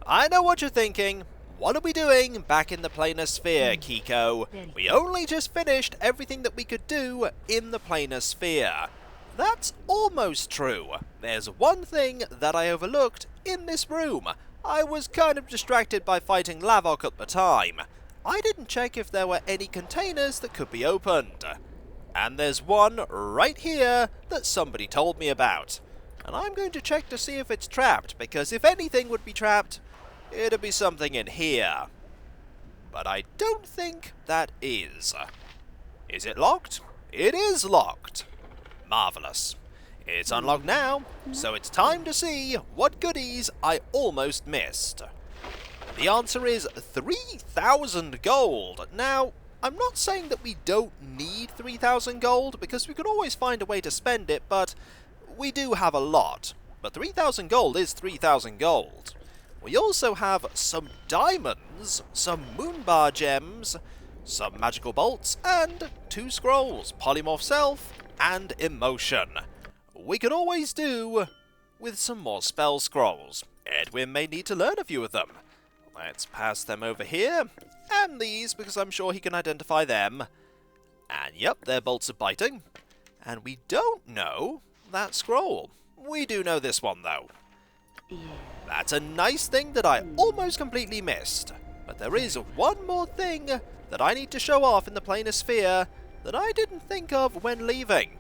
I know what you're thinking. What are we doing back in the planar sphere, Kiko? We only just finished everything that we could do in the planar sphere. That's almost true. There's one thing that I overlooked in this room. I was kind of distracted by fighting Lavok at the time. I didn't check if there were any containers that could be opened. And there's one right here that somebody told me about. And I'm going to check to see if it's trapped, because if anything would be trapped, it'd be something in here. But I don't think that is. Is it locked? It is locked. Marvellous. It's unlocked now, so it's time to see what goodies I almost missed. The answer is 3,000 gold. Now, I'm not saying that we don't need 3,000 gold, because we can always find a way to spend it, but we do have a lot. But 3,000 gold is 3,000 gold. We also have some diamonds, some moonbar gems, some magical bolts, and 2 scrolls, polymorph self and emotion. We can always do with some more spell scrolls. Edwin may need to learn a few of them. Let's pass them over here, and these, because I'm sure he can identify them. And yep, they're bolts of biting. And we don't know that scroll. We do know this one, though. That's a nice thing that I almost completely missed. But there is one more thing that I need to show off in the planar sphere that I didn't think of when leaving.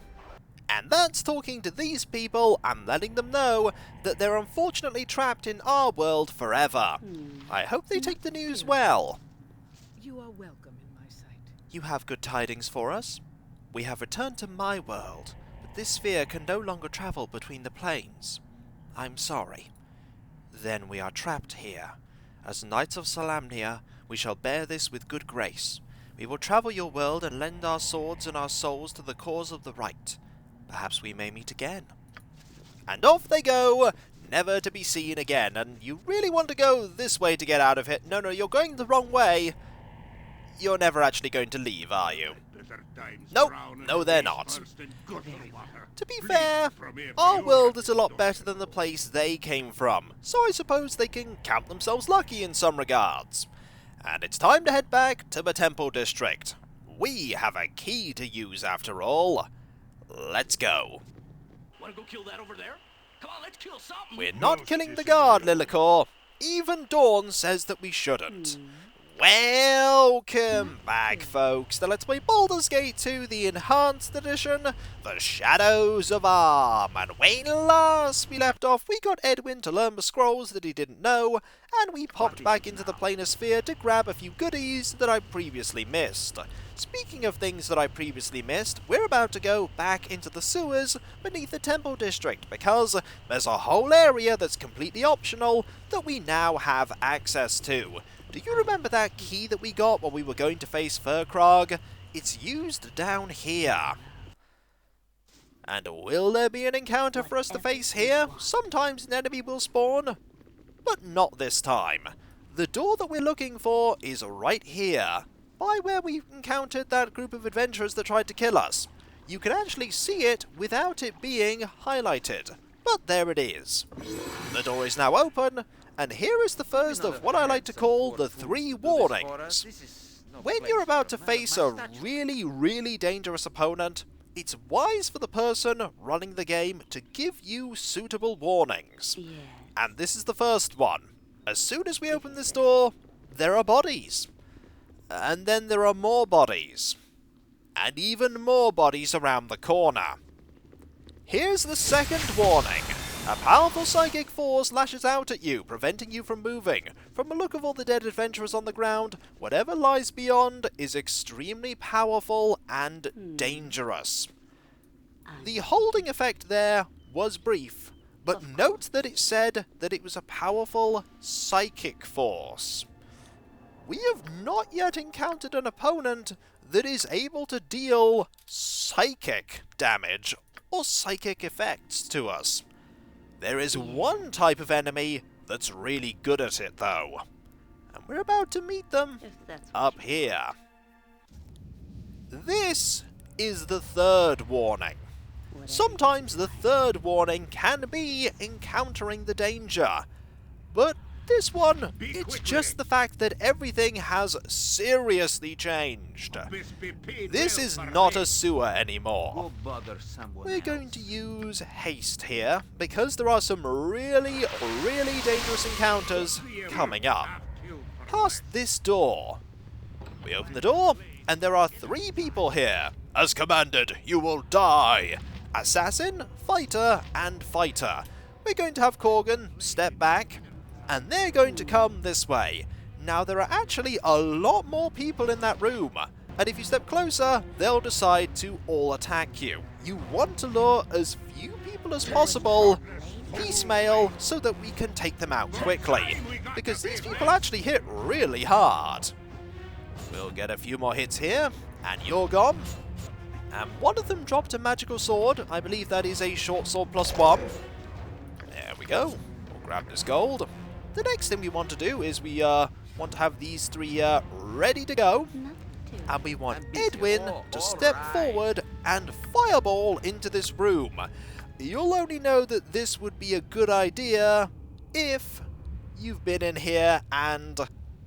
And that's talking to these people and letting them know that they're unfortunately trapped in our world forever. I hope they take the news well. You are welcome in my sight. You have good tidings for us. We have returned to my world, but this sphere can no longer travel between the planes. I'm sorry. Then we are trapped here. As Knights of Salamnia, we shall bear this with good grace. We will travel your world and lend our swords and our souls to the cause of the right. Perhaps we may meet again. And off they go, never to be seen again. And you really want to go this way to get out of it? No, you're going the wrong way. You're never actually going to leave, are you? Nope, no they're not. To be fair, our world is a lot better than the place they came from, so I suppose they can count themselves lucky in some regards. And it's time to head back to the Temple District. We have a key to use after all. Let's go. Wanna go kill that over there? Come on, let's kill something. We're not killing the guard, Lillicor. Even Dawn says that we shouldn't. Welcome back, folks, to Let's Play Baldur's Gate 2, the Enhanced Edition, The Shadows of Arm. And when last we left off, we got Edwin to learn the scrolls that he didn't know, and we popped back into the planar sphere to grab a few goodies that I previously missed. Speaking of things that I previously missed, we're about to go back into the sewers beneath the Temple District, because there's a whole area that's completely optional that we now have access to. Do you remember that key that we got when we were going to face Firkraag? It's used down here. And will there be an encounter for us to face here? Sometimes an enemy will spawn, but not this time. The door that we're looking for is right here, by where we encountered that group of adventurers that tried to kill us. You can actually see it without it being highlighted, but there it is. The door is now open, and here is the first of what I like to call the 3 warnings. When you're about to face a really dangerous opponent, it's wise for the person running the game to give you suitable warnings. And this is the first one. As soon as we open this door, there are bodies. And then there are more bodies. And even more bodies around the corner. Here's the second warning. A powerful psychic force lashes out at you, preventing you from moving. From the look of all the dead adventurers on the ground, whatever lies beyond is extremely powerful and dangerous. The holding effect there was brief, but note that it said that it was a powerful psychic force. We have not yet encountered an opponent that is able to deal psychic damage or psychic effects to us. There is one type of enemy that's really good at it, though. And we're about to meet them up here. This is the third warning. Sometimes the third warning can be encountering the danger. But This one, it's just the fact that everything has seriously changed. This is not a sewer anymore. We're going to use haste here, because there are some really dangerous encounters coming up. Past this door. We open the door, and there are 3 people here. As commanded, you will die. Assassin, fighter, and fighter. We're going to have Korgan step back, and they're going to come this way. Now, there are actually a lot more people in that room, and if you step closer, they'll decide to all attack you. You want to lure as few people as possible, piecemeal, so that we can take them out quickly, because these people actually hit really hard. We'll get a few more hits here, and you're gone. And one of them dropped a magical sword. I believe that is a short sword +1. There we go. We'll grab this gold. The next thing we want to do is we want to have these 3 ready to go. And we want Edwin to step forward and fireball into this room. You'll only know that this would be a good idea if you've been in here and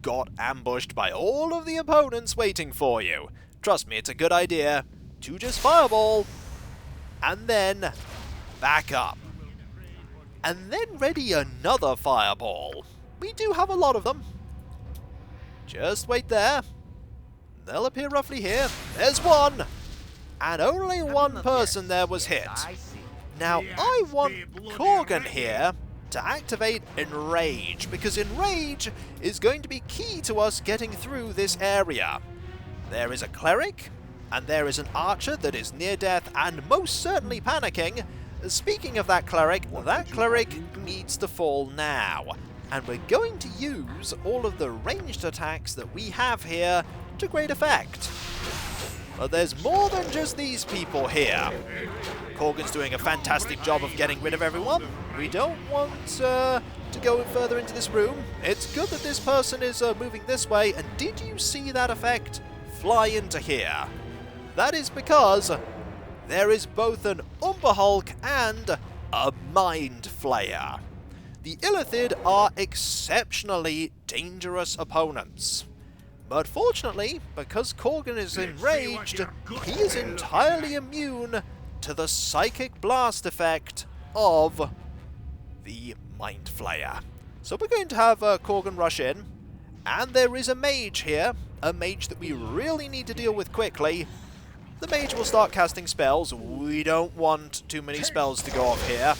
got ambushed by all of the opponents waiting for you. Trust me, it's a good idea to just fireball and then back up. And then ready another fireball. We do have a lot of them. Just wait there. They'll appear roughly here. There's one! And only one person there was hit. Now, I want Korgan here to activate Enrage, because Enrage is going to be key to us getting through this area. There is a cleric, and there is an archer that is near death and most certainly panicking. Speaking of that cleric needs to fall now. And we're going to use all of the ranged attacks that we have here to great effect. But there's more than just these people here. Korgan's doing a fantastic job of getting rid of everyone. We don't want to go further into this room. It's good that this person is moving this way. And did you see that effect fly into here? That is because there is both an Umber Hulk and a Mind Flayer. The Illithid are exceptionally dangerous opponents. But fortunately, because Korgan is enraged, he is entirely immune to the Psychic Blast effect of the Mind Flayer. So we're going to have Korgan rush in, and there is a mage here, a mage that we really need to deal with quickly. The mage will start casting spells. We don't want too many spells to go off here.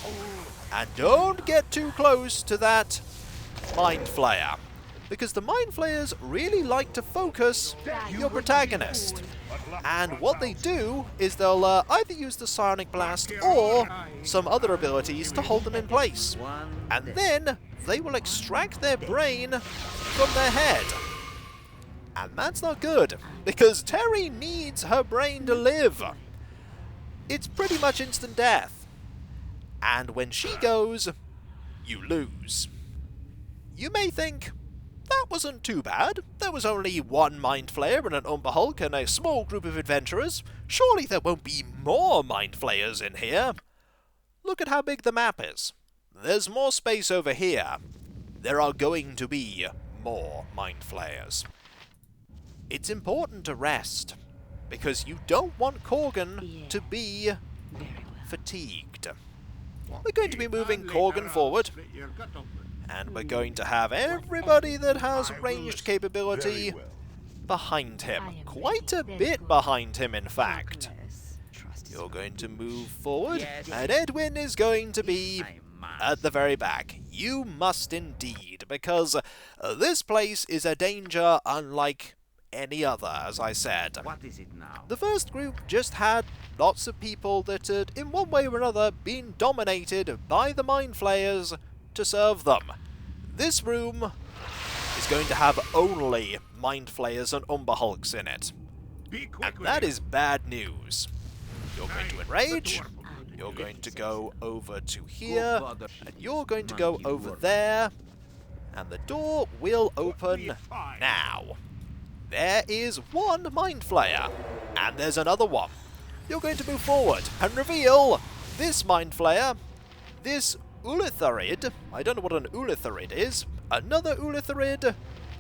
And don't get too close to that Mind Flayer, because the Mind Flayers really like to focus your protagonist. And what they do is they'll either use the Psionic Blast or some other abilities to hold them in place. And then they will extract their brain from their head. And that's not good, because Terry needs her brain to live. It's pretty much instant death. And when she goes, you lose. You may think, that wasn't too bad. There was only one Mind Flayer and an Umber Hulk and a small group of adventurers. Surely there won't be more Mind Flayers in here. Look at how big the map is. There's more space over here. There are going to be more Mind Flayers. It's important to rest, because you don't want Korgan to be fatigued. We're going to be moving Korgan forward, and we're going to have everybody that has ranged capability behind him. Quite a bit behind him, in fact. You're going to move forward, and Edwin is going to be at the very back. You must indeed, because this place is a danger unlike any other, as I said. What is it now? The first group just had lots of people that had, in one way or another, been dominated by the Mind Flayers to serve them. This room is going to have only Mind Flayers and Umber Hulks in it. And that is bad news. You're going to enrage, you're going to go over to here, and you're going to go over there, and the door will open now. There is one Mind Flayer, and there's another one. You're going to move forward and reveal this Mind Flayer, this Ulitharid. I don't know what an Ulitharid is. another Ulitharid,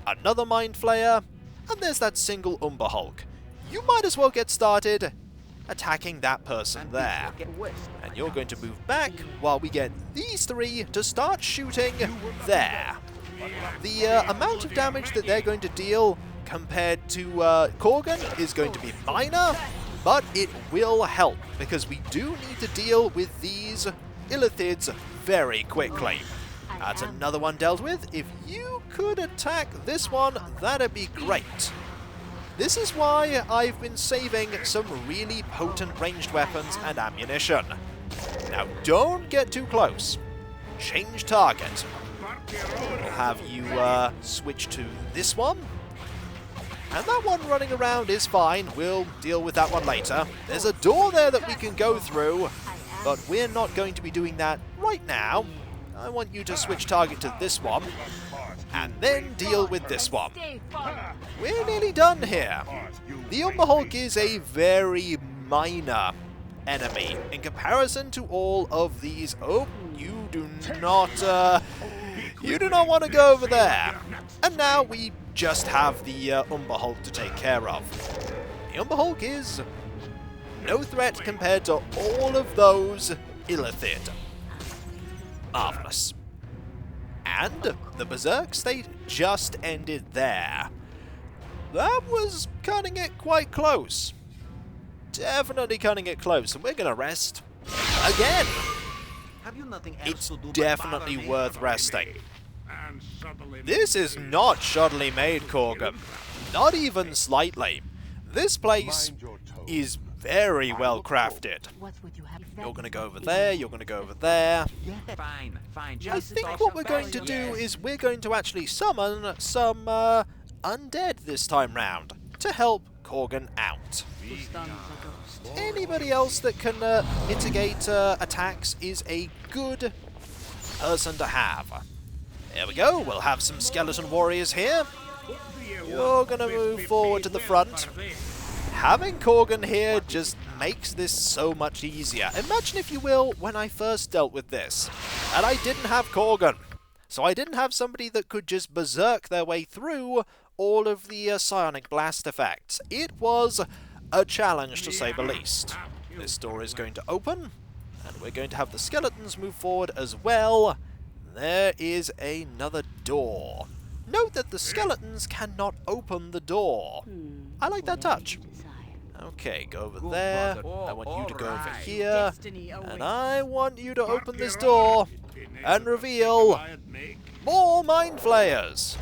another Mind Flayer, and there's that single Umber Hulk. You might as well get started attacking that person there. And you're going to move back while we get these three to start shooting there. The amount of damage that they're going to deal compared to Korgan is going to be minor, but it will help, because we do need to deal with these Illithids very quickly. That's another one dealt with. If you could attack this one, that'd be great. This is why I've been saving some really potent ranged weapons and ammunition. Now, don't get too close. Change target. We'll have you switch to this one. And that one running around is fine. We'll deal with that one later. There's a door there that we can go through, but we're not going to be doing that right now. I want you to switch target to this one, and then deal with this one. We're nearly done here. The Umber Hulk is a very minor enemy in comparison to all of these. Oh, you do not want to go over there. And now we just have the Umber Hulk to take care of. The Umber Hulk is no threat compared to all of those Illithid. Marvelous. And the Berserk state just ended there. That was cutting it quite close. Definitely cutting it close, and we're going to rest again. It's definitely worth resting. This is not shoddily made, Korgan. Not even slightly. This place is very well crafted. You're going to go over there, you're going to go over there. I think what we're going to do is we're going to actually summon some undead this time round to help Korgan out. Anybody else that can mitigate attacks is a good person to have. There we go, we'll have some skeleton warriors here. You're going to move forward to the front. Having Korgan here just makes this so much easier. Imagine, if you will, when I first dealt with this, and I didn't have Korgan. So I didn't have somebody that could just berserk their way through all of the psionic blast effects. It was a challenge, to say the least. This door is going to open, and we're going to have the skeletons move forward as well. There is another door. Note that the skeletons cannot open the door. I like that touch. Okay, go over there. I want you to go over here. And I want you to open this door and reveal more Mind Flayers.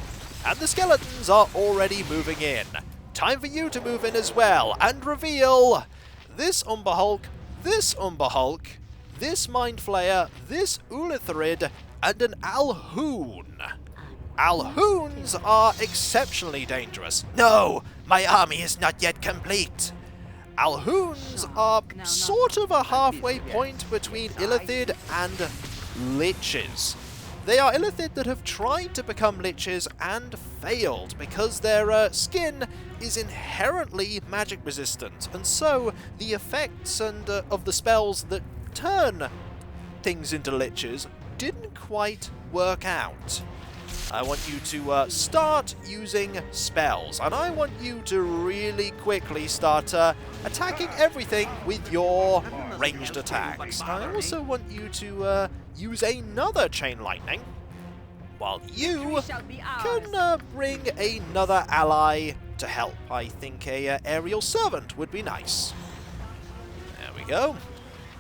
And the skeletons are already moving in. Time for you to move in as well and reveal this Umber Hulk, this Umber Hulk, this Mind Flayer, this Ulitharid, and an Alhoon. Alhoons are exceptionally dangerous. No, my army is not yet complete. Alhoons are sort of a halfway point between Illithid and Liches. They are Illithid that have tried to become Liches and failed because their skin is inherently magic resistant, and so the effects and of the spells that turn things into Liches didn't quite work out. I want you to start using spells, and I want you to really quickly start attacking everything with your ranged attacks. I also want you to use another Chain Lightning, while you can bring another ally to help. I think a aerial servant would be nice. There we go.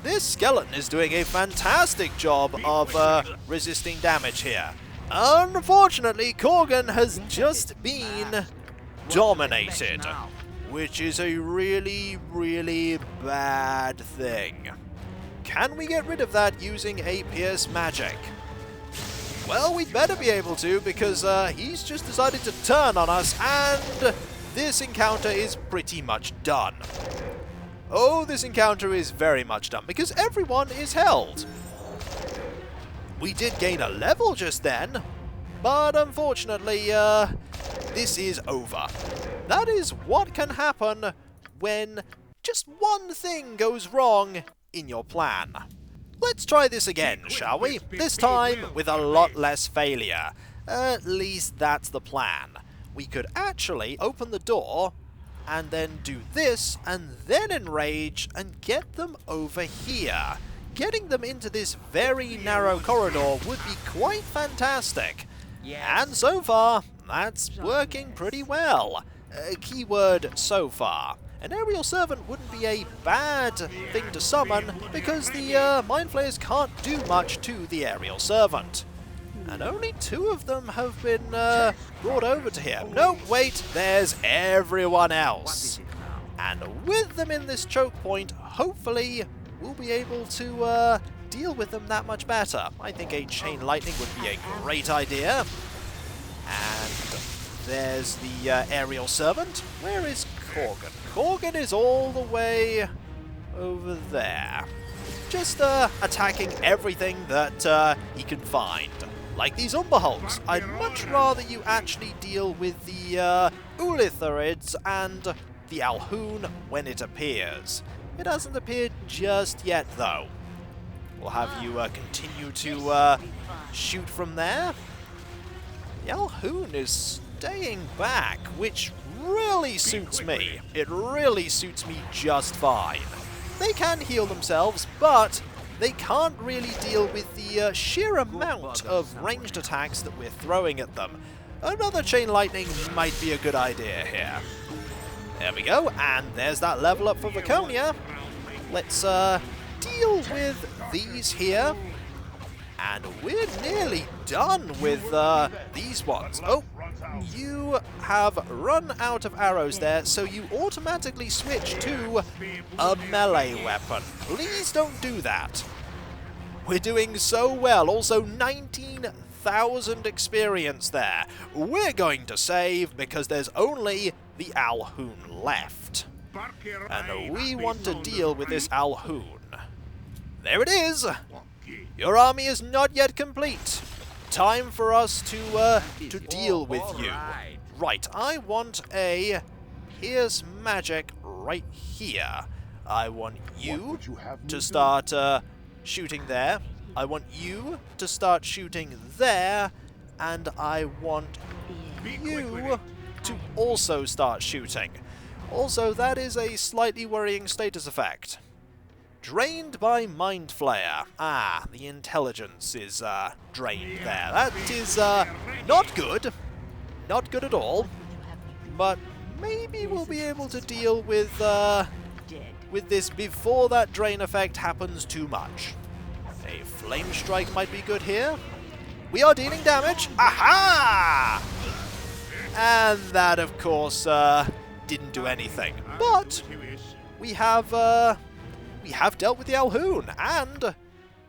This skeleton is doing a fantastic job of resisting damage here. Unfortunately, Korgan has just been dominated, which is a really, really bad thing. Can we get rid of that using a Pierce Magic? Well, we'd better be able to, because he's just decided to turn on us, and this encounter is pretty much done. Oh, this encounter is very much done, because everyone is held. We did gain a level just then, but unfortunately, this is over. That is what can happen when just one thing goes wrong in your plan. Let's try this again, shall we? This time with a lot less failure. At least that's the plan. We could actually open the door and then do this and then enrage and get them over here. Getting them into this very narrow corridor would be quite fantastic. And so far, that's working pretty well. Keyword so far. An aerial servant wouldn't be a bad thing to summon because the mind flayers can't do much to the aerial servant. And only 2 of them have been brought over to here. No, wait, there's everyone else. And with them in this choke point, hopefully we'll be able to deal with them that much better. I think a chain lightning would be a great idea. And there's the aerial servant. Where is Korgan? Korgan is all the way over there. Just attacking everything that he can find. Like these Umberholts, I'd much rather you actually deal with the Ulitharids and the Alhoon when it appears. It hasn't appeared just yet, though. We'll have you continue to shoot from there. The Alhoon is staying back, which really suits me. It really suits me just fine. They can heal themselves, but they can't really deal with the sheer amount of ranged attacks that we're throwing at them. Another chain lightning might be a good idea here. There we go, and there's that level up for Viconia. Let's deal with these here. And we're nearly done with these ones. Oh, you have run out of arrows there, so you automatically switch to a melee weapon. Please don't do that. We're doing so well. Also, 19,000 experience there. We're going to save because there's only the Alhoon left. And we want to deal with this Alhoon. There it is! Your army is not yet complete. Time for us to deal with you. Right, I want a Pierce Magic right here. I want you to start shooting there. I want you to start shooting there. And I want you to also start shooting. Also, that is a slightly worrying status effect. Drained by Mind Flayer. Ah, the intelligence is drained there. That is not good. Not good at all. But maybe we'll be able to deal with this before that drain effect happens too much. A Flame Strike might be good here. We are dealing damage. Aha! And that, of course, didn't do anything. But we have dealt with the Alhoon, and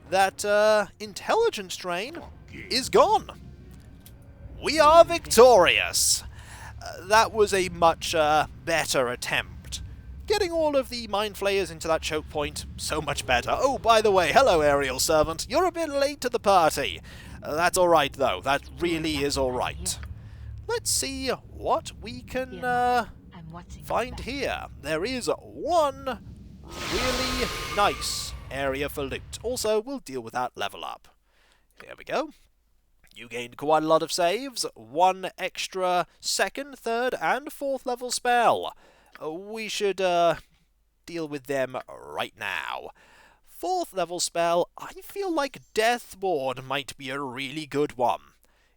that intelligence drain is gone. We are victorious. That was a much better attempt. Getting all of the Mind Flayers into that choke point, so much better. Oh, by the way, hello, Aerial Servant. You're a bit late to the party. That's alright, though. That really is alright. Let's see what we can find here. There is one really nice area for loot. Also, we'll deal with that level up. Here we go. You gained quite a lot of saves. 1 extra 2nd, 3rd, and 4th level spell. We should deal with them right now. 4th level spell, I feel like Deathward might be a really good one.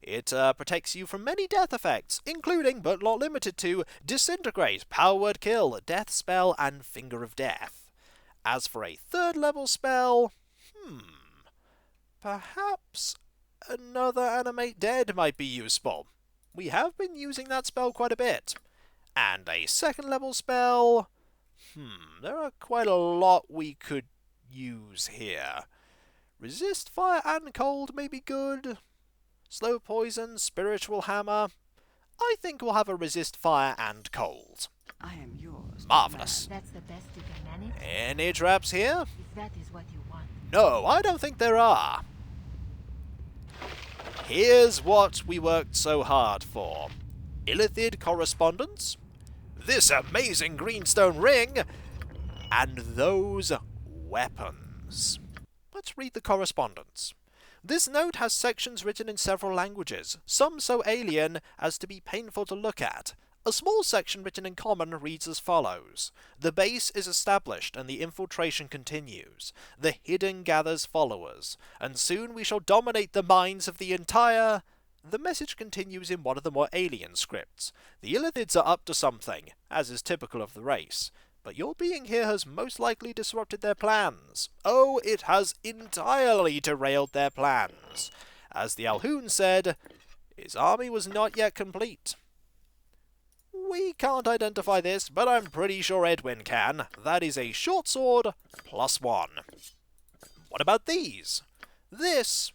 It protects you from many death effects, including, but not limited to, Disintegrate, Power Word Kill, Death Spell, and Finger of Death. As for a 3rd level spell, perhaps another Animate Dead might be useful. We have been using that spell quite a bit. And a 2nd level spell, there are quite a lot we could use here. Resist Fire and Cold may be good. Slow Poison, Spiritual Hammer. I think we'll have a Resist Fire and Cold. I am yours. Marvellous. That's the best you can manage? Any traps here? If that is what you want. No, I don't think there are. Here's what we worked so hard for. Illithid Correspondence, this amazing greenstone ring, and those weapons. Let's read the correspondence. This note has sections written in several languages, some so alien as to be painful to look at. A small section written in common reads as follows. The base is established and the infiltration continues. The hidden gathers followers, and soon we shall dominate the minds of the entire... The message continues in one of the more alien scripts. The Illithids are up to something, as is typical of the race. But your being here has most likely disrupted their plans. Oh, it has entirely derailed their plans. As the Alhoun said, his army was not yet complete. We can't identify this, but I'm pretty sure Edwin can. That is a short sword +1. What about these? This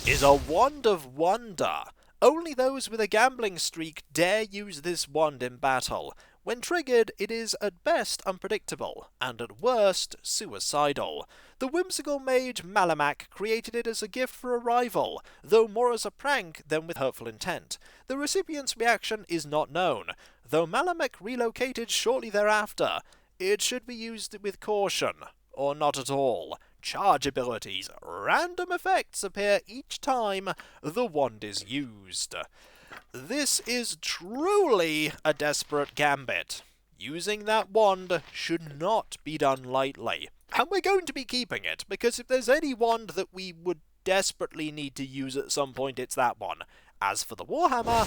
is a Wand of Wonder. Only those with a gambling streak dare use this wand in battle. When triggered, it is at best unpredictable, and at worst, suicidal. The whimsical mage Malamak created it as a gift for a rival, though more as a prank than with hurtful intent. The recipient's reaction is not known, though Malamak relocated shortly thereafter. It should be used with caution, or not at all. Charge abilities, random effects appear each time the wand is used. This is truly a desperate gambit. Using that wand should not be done lightly. And we're going to be keeping it, because if there's any wand that we would desperately need to use at some point, it's that one. As for the Warhammer,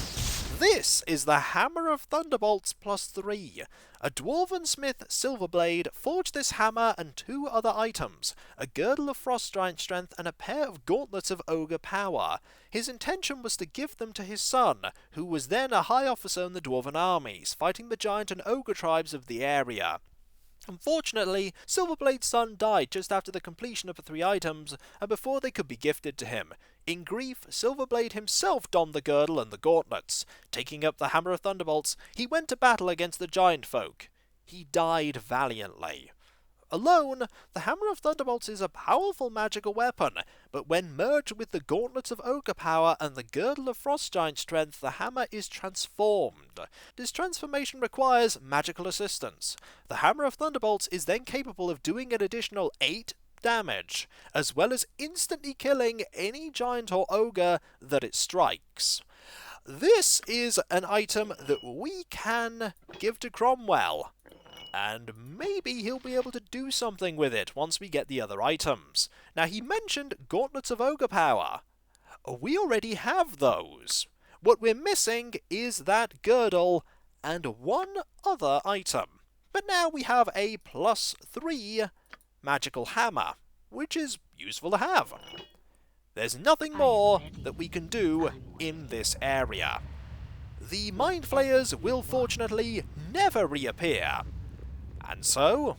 this is the Hammer of Thunderbolts +3. A Dwarven Smith Silverblade forged this hammer and 2 other items, a Girdle of Frost Giant Strength and a pair of Gauntlets of Ogre Power. His intention was to give them to his son, who was then a high officer in the Dwarven armies, fighting the giant and ogre tribes of the area. Unfortunately, Silverblade's son died just after the completion of the 3 items, and before they could be gifted to him. In grief, Silverblade himself donned the girdle and the gauntlets. Taking up the Hammer of Thunderbolts, he went to battle against the giant folk. He died valiantly. Alone, the Hammer of Thunderbolts is a powerful magical weapon, but when merged with the Gauntlets of Ogre Power and the Girdle of Frost Giant Strength, the hammer is transformed. This transformation requires magical assistance. The Hammer of Thunderbolts is then capable of doing an additional 8 damage, as well as instantly killing any giant or ogre that it strikes. This is an item that we can give to Cromwell, and maybe he'll be able to do something with it once we get the other items. Now, he mentioned Gauntlets of Ogre Power. We already have those. What we're missing is that girdle and 1 other item. But now we have a +3 magical hammer, which is useful to have. There's nothing more that we can do in this area. The Mind Flayers will fortunately never reappear. And so,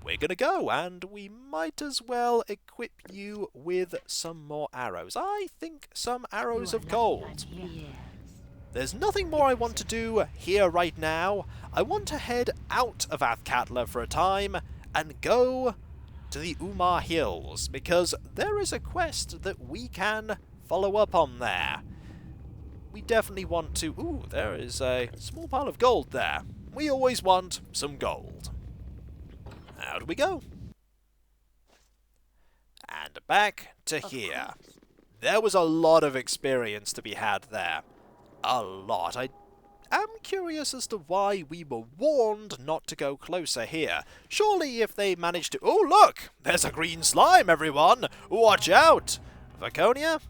we're gonna go, and we might as well equip you with some more arrows. I think some arrows of gold. There's nothing more I want to do here right now. I want to head out of Athkatla for a time, and go to the Umar Hills, because there is a quest that we can follow up on there. We definitely want to... Ooh, there is a small pile of gold there. We always want some gold. Out we go. And back to here. There was a lot of experience to be had there. A lot. I am curious as to why we were warned not to go closer here. Surely if they managed to... Oh, look! There's a green slime, everyone! Watch out! Vaconia?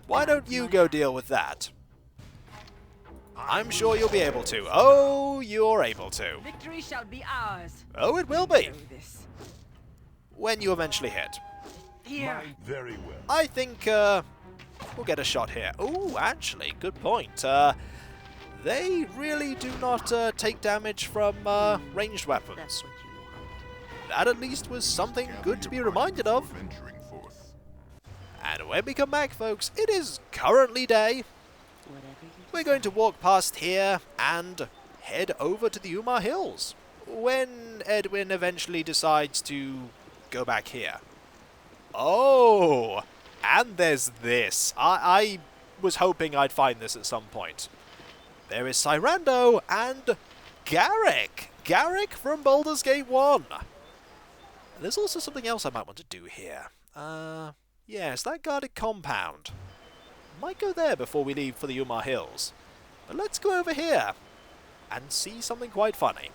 Why don't you go deal with that? I'm sure you'll be able to. Oh, you're able to. Victory shall be ours. Oh, it will be. This. When you eventually hit. Here. Very well. I think, we'll get a shot here. Oh, actually, good point. They really do not take damage from ranged weapons. That at least was something good to be reminded of. Venturing forth. And when we come back, folks, it is currently day. We're going to walk past here and head over to the Umar Hills when Edwin eventually decides to go back here. Oh, and there's this. I was hoping I'd find this at some point. There is Cyrando and Garrick. Garrick from Baldur's Gate 1. And there's also something else I might want to do here. Yes, that guarded compound. Might go there before we leave for the Umar Hills. But let's go over here and see something quite funny.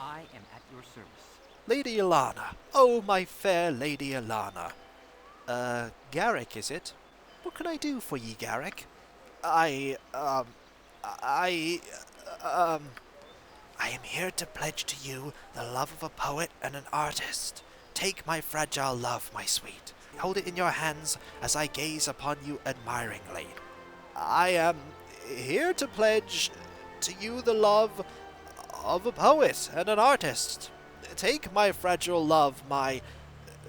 I am at your service. Lady Ilana. Oh, my fair Lady Ilana. Garrick, is it? What can I do for ye, Garrick? I am here to pledge to you the love of a poet and an artist. Take my fragile love, my sweet. Hold it in your hands as I gaze upon you admiringly. I am here to pledge to you the love of a poet and an artist. Take my fragile love, my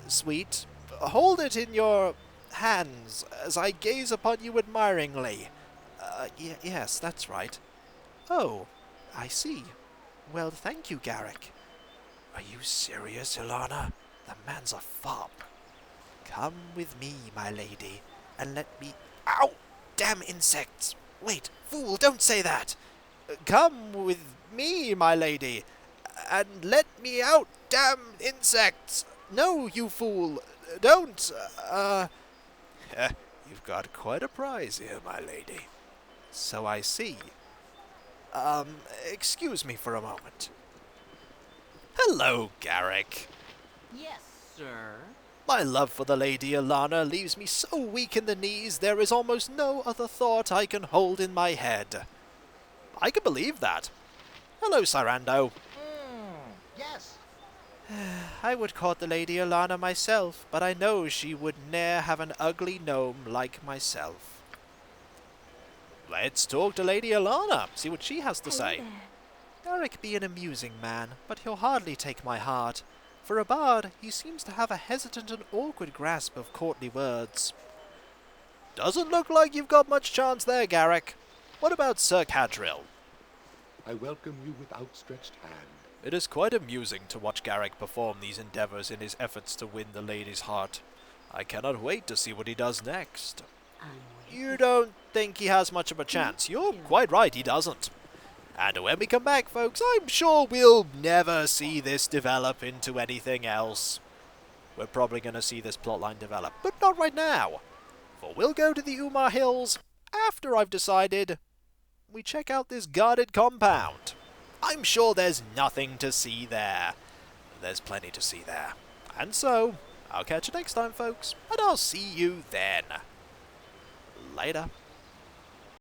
sweet. Hold it in your hands as I gaze upon you admiringly. Yes, that's right. Oh, I see. Well, thank you, Garrick. Are you serious, Ilana? The man's a fop. Come with me, my lady, and let me... Ow! Damn insects! Wait, fool, don't say that! Come with me, my lady, and let me out, damn insects! No, you fool! Don't! You've got quite a prize here, my lady. So I see. Excuse me for a moment. Hello, Garrick. Yes, sir. My love for the Lady Ilana leaves me so weak in the knees there is almost no other thought I can hold in my head. I can believe that. Hello, Cyrando. Yes. I would court the Lady Ilana myself, but I know she would ne'er have an ugly gnome like myself. Let's talk to Lady Ilana, see what she has to say. Garrick be an amusing man, but he'll hardly take my heart. For a bard, he seems to have a hesitant and awkward grasp of courtly words. Doesn't look like you've got much chance there, Garrick. What about Sir Cadril? I welcome you with outstretched hand. It is quite amusing to watch Garrick perform these endeavours in his efforts to win the lady's heart. I cannot wait to see what he does next. You don't think he has much of a chance? You're quite right, he doesn't. And when we come back, folks, I'm sure we'll never see this develop into anything else. We're probably going to see this plotline develop, but not right now. For we'll go to the Umar Hills after I've decided we check out this guarded compound. I'm sure there's nothing to see there. There's plenty to see there. And so, I'll catch you next time, folks, and I'll see you then. Later.